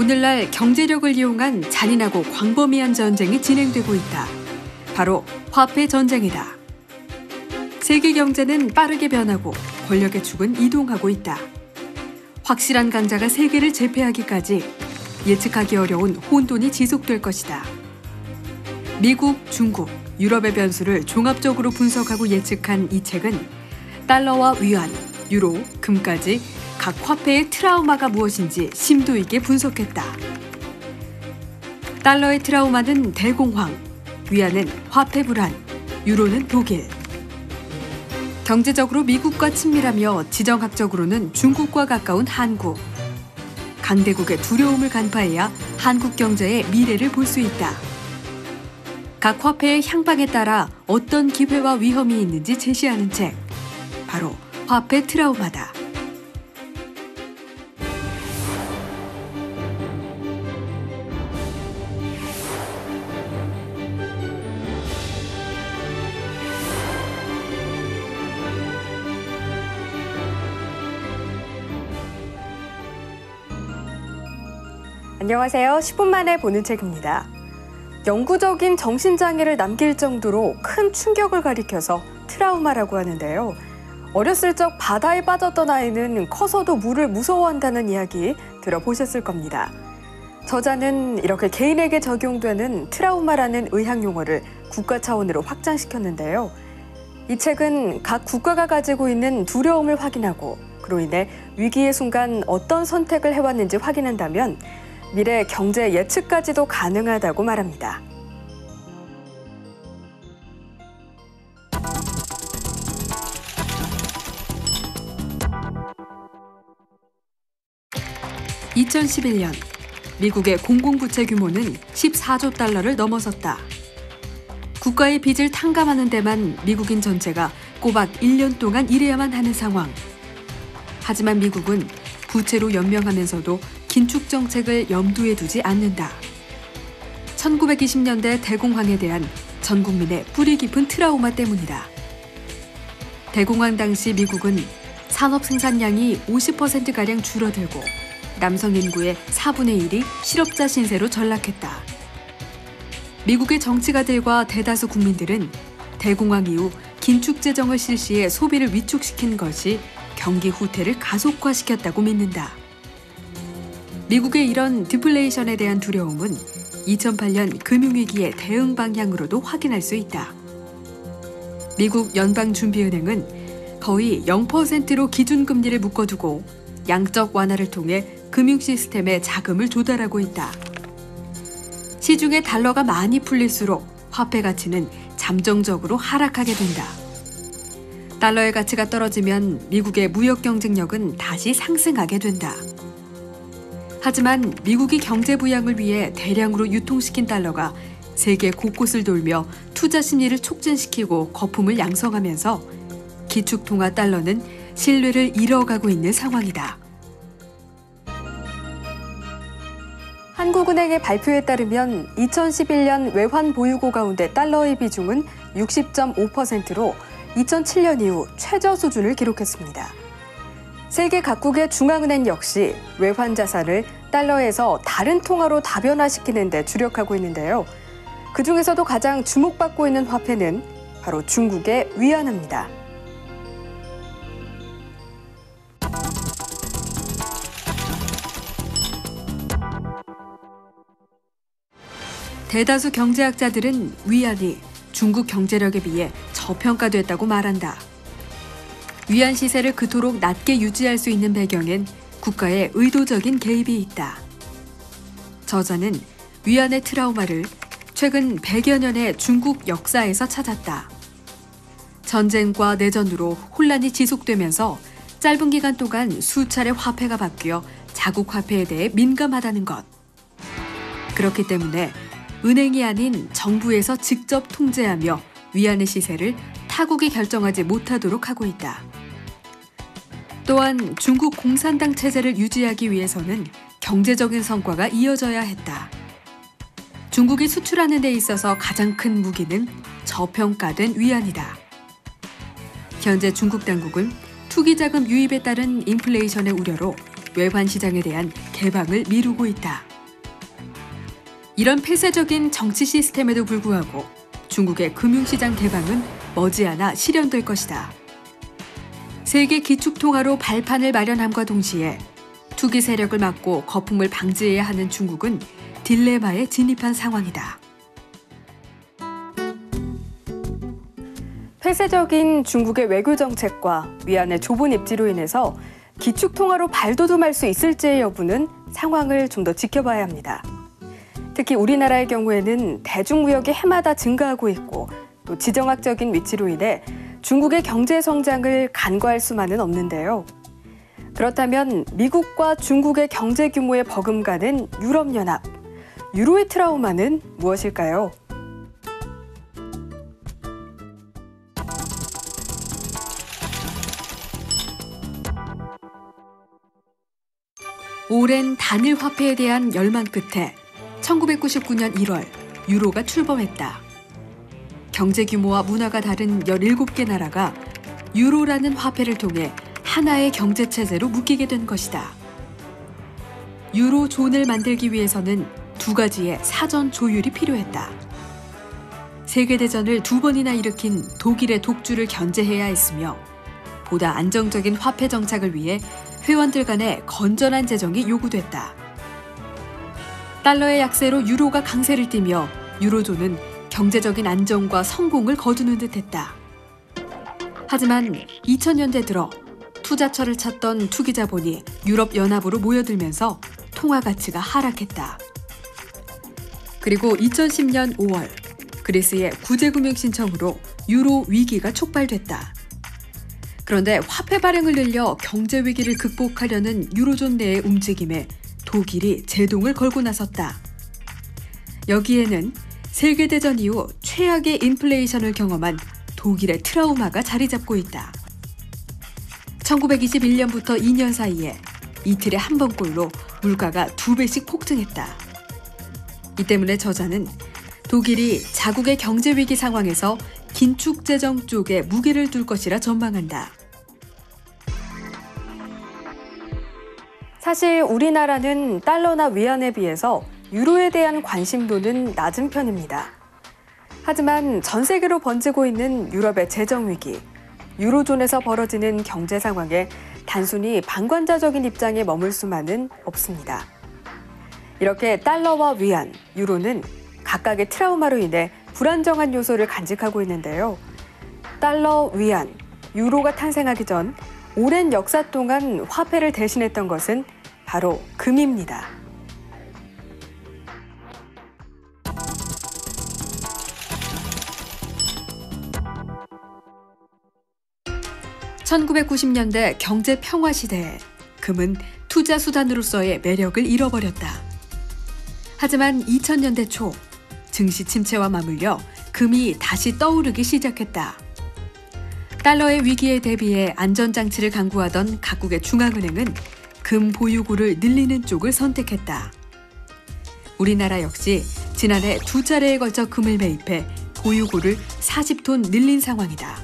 오늘날 경제력을 이용한 잔인하고 광범위한 전쟁이 진행되고 있다. 바로 화폐 전쟁이다. 세계 경제는 빠르게 변하고 권력의 축은 이동하고 있다. 확실한 강자가 세계를 제패하기까지 예측하기 어려운 혼돈이 지속될 것이다. 미국, 중국, 유럽의 변수를 종합적으로 분석하고 예측한 이 책은 달러와 위안, 유로, 금까지 각 화폐의 트라우마가 무엇인지 심도 있게 분석했다. 달러의 트라우마는 대공황, 위안은 화폐 불안, 유로는 독일. 경제적으로 미국과 친밀하며 지정학적으로는 중국과 가까운 한국. 강대국의 두려움을 간파해야 한국 경제의 미래를 볼 수 있다. 각 화폐의 향방에 따라 어떤 기회와 위험이 있는지 제시하는 책. 바로 화폐 트라우마다. 안녕하세요. 10분 만에 보는 책입니다. 영구적인 정신장애를 남길 정도로 큰 충격을 가리켜서 트라우마라고 하는데요. 어렸을 적 바다에 빠졌던 아이는 커서도 물을 무서워한다는 이야기 들어보셨을 겁니다. 저자는 이렇게 개인에게 적용되는 트라우마라는 의학 용어를 국가 차원으로 확장시켰는데요. 이 책은 각 국가가 가지고 있는 두려움을 확인하고 그로 인해 위기의 순간 어떤 선택을 해왔는지 확인한다면 미래 경제 예측까지도 가능하다고 말합니다. (2011년) 미국의 공공부채 규모는 14조 달러를 넘어섰다. 국가의 빚을 탕감하는 데만 미국인 전체가 꼬박 1년 동안 일해야만 하는 상황. 하지만 미국은 부채로 연명하면서도 긴축 정책을 염두에 두지 않는다. 1920년대 대공황에 대한 전 국민의 뿌리 깊은 트라우마 때문이다. 대공황 당시 미국은 산업 생산량이 50%가량 줄어들고 남성 인구의 4분의 1이 실업자 신세로 전락했다. 미국의 정치가들과 대다수 국민들은 대공황 이후 긴축 재정을 실시해 소비를 위축시킨 것이 경기 후퇴를 가속화시켰다고 믿는다. 미국의 이런 디플레이션에 대한 두려움은 2008년 금융위기의 대응 방향으로도 확인할 수 있다. 미국 연방준비은행은 거의 0%로 기준금리를 묶어두고 양적 완화를 통해 금융 시스템에 자금을 조달하고 있다. 시중에 달러가 많이 풀릴수록 화폐 가치는 잠정적으로 하락하게 된다. 달러의 가치가 떨어지면 미국의 무역 경쟁력은 다시 상승하게 된다. 하지만 미국이 경제 부양을 위해 대량으로 유통시킨 달러가 세계 곳곳을 돌며 투자 심리를 촉진시키고 거품을 양성하면서 기축 통화 달러는 신뢰를 잃어가고 있는 상황이다. 한국은행의 발표에 따르면 2011년 외환 보유고 가운데 달러의 비중은 60.5%로 2007년 이후 최저 수준을 기록했습니다. 세계 각국의 중앙은행 역시 외환 자산을 달러에서 다른 통화로 다변화시키는 데 주력하고 있는데요. 그중에서도 가장 주목받고 있는 화폐는 바로 중국의 위안화입니다. 대다수 경제학자들은 위안이 중국 경제력에 비해 저평가됐다고 말한다. 위안 시세를 그토록 낮게 유지할 수 있는 배경엔 국가의 의도적인 개입이 있다. 저자는 위안의 트라우마를 최근 100여 년의 중국 역사에서 찾았다. 전쟁과 내전으로 혼란이 지속되면서 짧은 기간 동안 수차례 화폐가 바뀌어 자국 화폐에 대해 민감하다는 것. 그렇기 때문에 은행이 아닌 정부에서 직접 통제하며 위안의 시세를 타국이 결정하지 못하도록 하고 있다. 또한 중국 공산당 체제를 유지하기 위해서는 경제적인 성과가 이어져야 했다. 중국이 수출하는 데 있어서 가장 큰 무기는 저평가된 위안이다. 현재 중국 당국은 투기자금 유입에 따른 인플레이션의 우려로 외환 시장에 대한 개방을 미루고 있다. 이런 폐쇄적인 정치 시스템에도 불구하고 중국의 금융시장 개방은 머지않아 실현될 것이다. 세계 기축통화로 발판을 마련함과 동시에 투기 세력을 막고 거품을 방지해야 하는 중국은 딜레마에 진입한 상황이다. 폐쇄적인 중국의 외교 정책과 위안의 좁은 입지로 인해서 기축통화로 발돋움할 수 있을지의 여부는 상황을 좀 더 지켜봐야 합니다. 특히 우리나라의 경우에는 대중무역이 해마다 증가하고 있고 또 지정학적인 위치로 인해 중국의 경제 성장을 간과할 수만은 없는데요. 그렇다면 미국과 중국의 경제 규모에 버금가는 유럽연합, 유로의 트라우마는 무엇일까요? 오랜 단일 화폐에 대한 열망 끝에 1999년 1월 유로가 출범했다. 경제 규모와 문화가 다른 17개 나라가 유로라는 화폐를 통해 하나의 경제 체제로 묶이게 된 것이다. 유로존을 만들기 위해서는 두 가지의 사전 조율이 필요했다. 세계대전을 2번이나 일으킨 독일의 독주를 견제해야 했으며 보다 안정적인 화폐 정착을 위해 회원들 간의 건전한 재정이 요구됐다. 달러의 약세로 유로가 강세를 띠며 유로존은 경제적인 안정과 성공을 거두는 듯했다. 하지만 2000년대 들어 투자처를 찾던 투기자본이 유럽연합으로 모여들면서 통화 가치가 하락했다. 그리고 2010년 5월 그리스의 구제금융 신청으로 유로 위기가 촉발됐다. 그런데 화폐 발행을 늘려 경제 위기를 극복하려는 유로존 내의 움직임에 독일이 제동을 걸고 나섰다. 여기에는 세계대전 이후 최악의 인플레이션을 경험한 독일의 트라우마가 자리 잡고 있다. 1921년부터 2년 사이에 이틀에 한 번꼴로 물가가 2배씩 폭등했다. 이 때문에 저자는 독일이 자국의 경제 위기 상황에서 긴축 재정 쪽에 무게를 둘 것이라 전망한다. 사실 우리나라는 달러나 위안에 비해서 유로에 대한 관심도는 낮은 편입니다. 하지만 전 세계로 번지고 있는 유럽의 재정 위기, 유로존에서 벌어지는 경제 상황에 단순히 방관자적인 입장에 머물 수만은 없습니다. 이렇게 달러와 위안, 유로는 각각의 트라우마로 인해 불안정한 요소를 간직하고 있는데요. 달러, 위안, 유로가 탄생하기 전 오랜 역사 동안 화폐를 대신했던 것은 바로 금입니다. (1990년대) 경제 평화 시대에 금은 투자 수단으로서의 매력을 잃어버렸다. 하지만 2000년대 초 증시 침체와 맞물려 금이 다시 떠오르기 시작했다. 달러의 위기에 대비해 안전장치를 강구하던 각국의 중앙은행은 금 보유고를 늘리는 쪽을 선택했다. 우리나라 역시 지난해 2차례에 걸쳐 금을 매입해 보유고를 40톤 늘린 상황이다.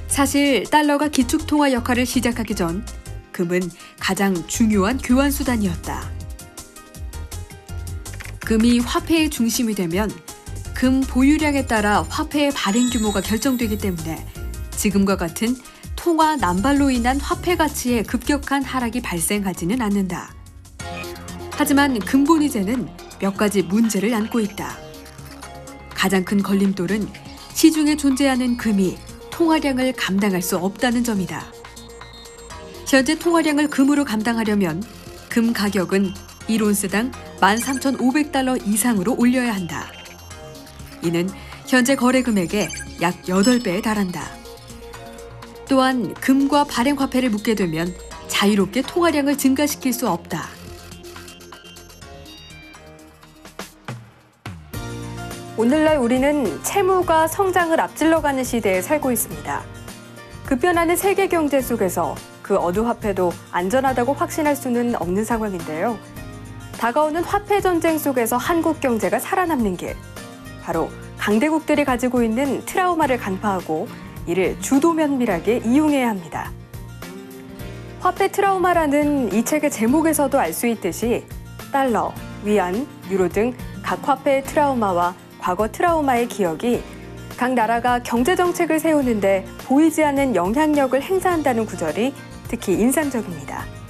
사실 달러가 기축통화 역할을 시작하기 전 금은 가장 중요한 교환 수단이었다. 금이 화폐의 중심이 되면 금 보유량에 따라 화폐의 발행 규모가 결정되기 때문에 지금과 같은 통화 남발로 인한 화폐 가치의 급격한 하락이 발생하지는 않는다. 하지만 금본위제는 몇 가지 문제를 안고 있다. 가장 큰 걸림돌은 시중에 존재하는 금이 통화량을 감당할 수 없다는 점이다. 현재 통화량을 금으로 감당하려면 금 가격은 1온스당 13,500달러 이상으로 올려야 한다. 이는 현재 거래 금액의 약 8배에 달한다. 또한 금과 발행화폐를 묶게 되면 자유롭게 통화량을 증가시킬 수 없다. 오늘날 우리는 채무가 성장을 앞질러가는 시대에 살고 있습니다. 급변하는 세계 경제 속에서 그 어두 화폐도 안전하다고 확신할 수는 없는 상황인데요. 다가오는 화폐 전쟁 속에서 한국 경제가 살아남는 길, 바로 강대국들이 가지고 있는 트라우마를 간파하고 이를 주도면밀하게 이용해야 합니다. 화폐 트라우마라는 이 책의 제목에서도 알 수 있듯이 달러, 위안, 유로 등 각 화폐의 트라우마와 과거 트라우마의 기억이 각 나라가 경제정책을 세우는데 보이지 않는 영향력을 행사한다는 구절이 특히 인상적입니다.